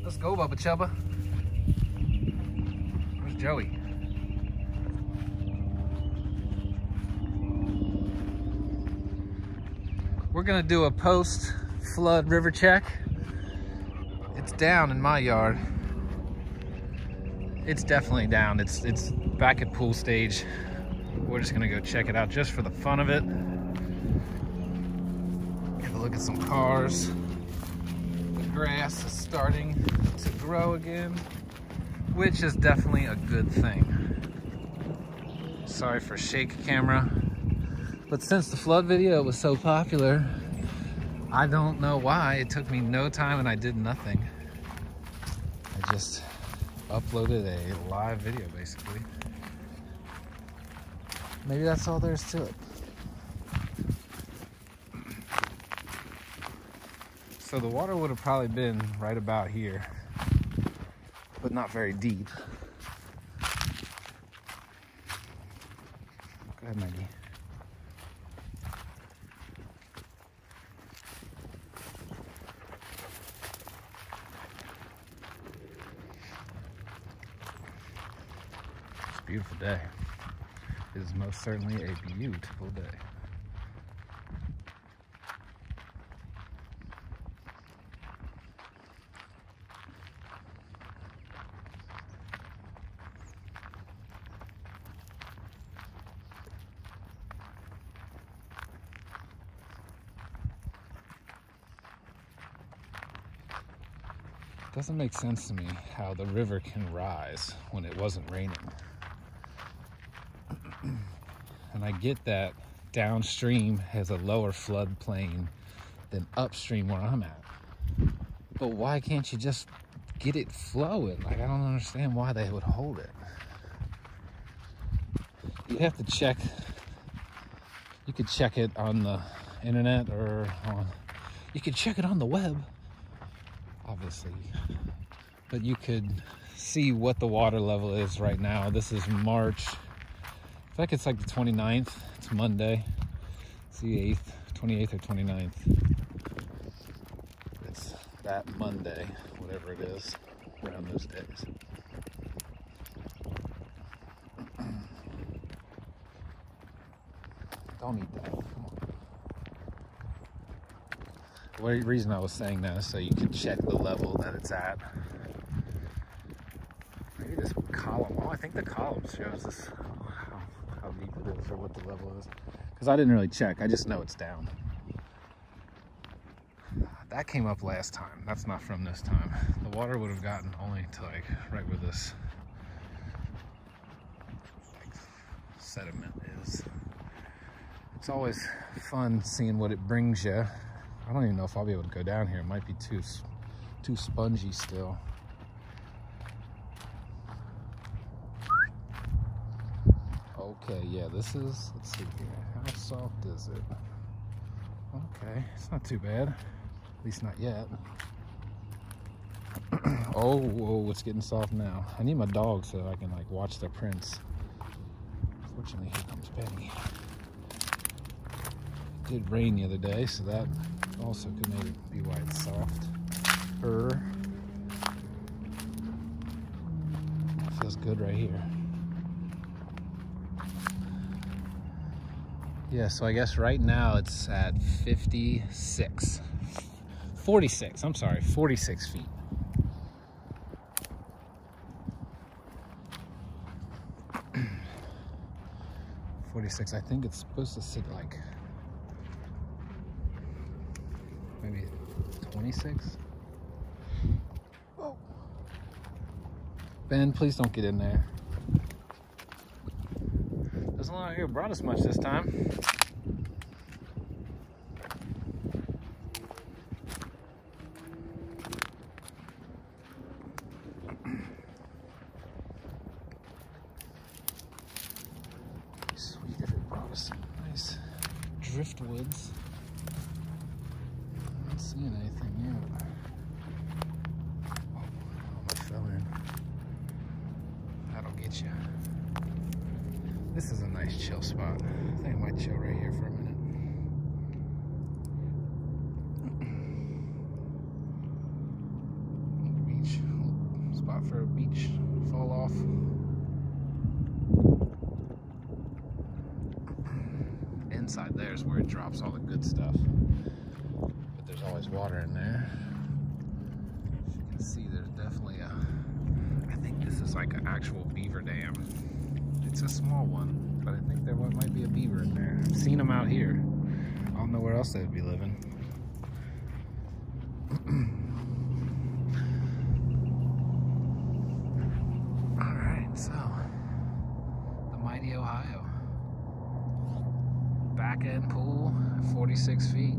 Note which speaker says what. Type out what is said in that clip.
Speaker 1: Let's go, Bubba Chubba. Where's Joey? We're gonna do a post-flood river check. It's down in my yard. It's definitely down. It's back at pool stage. We're just gonna go check it out just for the fun of it. Have a look at some cars. The grass is starting to grow again, which is definitely a good thing. Sorry for shake camera, but since the flood video was so popular, I don't know why it took me no time and I did nothing. I just uploaded a live video basically. Maybe that's all there is to it. So the water would have probably been right about here, but not very deep. Go ahead, Maggie. It's a beautiful day. It is most certainly a beautiful day. It doesn't make sense to me how the river can rise when it wasn't raining. And I get that downstream has a lower floodplain than upstream where I'm at. But why can't you just get it flowing? Like, I don't understand why they would hold it. You have to check. You could check it on the internet or you could check it on the web, obviously. But you could see what the water level is right now. This is March. I feel like it's like the 29th. It's Monday. It's the 8th, 28th or 29th. It's that Monday, whatever it is, around those days. Don't eat that. Come on. The reason I was saying that is so you can check the level that it's at. Maybe this column. Oh, I think the column shows us how deep it is or what the level is. Because I didn't really check. I just know it's down. That came up last time. That's not from this time. The water would have gotten only to like right where this like sediment is. It's always fun seeing what it brings you. I don't even know if I'll be able to go down here. It might be too spongy still. Okay, yeah, this is, let's see here. How soft is it? Okay, it's not too bad. At least not yet. Oh, whoa, it's getting soft now. I need my dog so I can like watch their prints. Fortunately, here comes Betty. It did rain the other day, so that also could maybe be why it's soft. It feels good right here. Yeah, so I guess right now it's at 46 feet. I think it's supposed to sit like maybe 26. Oh. Ben, please don't get in there. Doesn't look like it brought us much this time. Sweet if it brought us some nice driftwoods. I'm not seeing anything yet. Oh, I fell in. That'll get you. This is a nice chill spot. I think I might chill right here for a minute. On the beach. spot for a beach fall off. Inside there is where it drops all the good stuff. But there's always water in there. As you can see, there's definitely I think this is like an actual beaver dam. It's a small one, but I think there might be a beaver in there. I've seen them out here. I don't know where else they'd be living. Alright, so the mighty Ohio. Back end pool, 46 feet.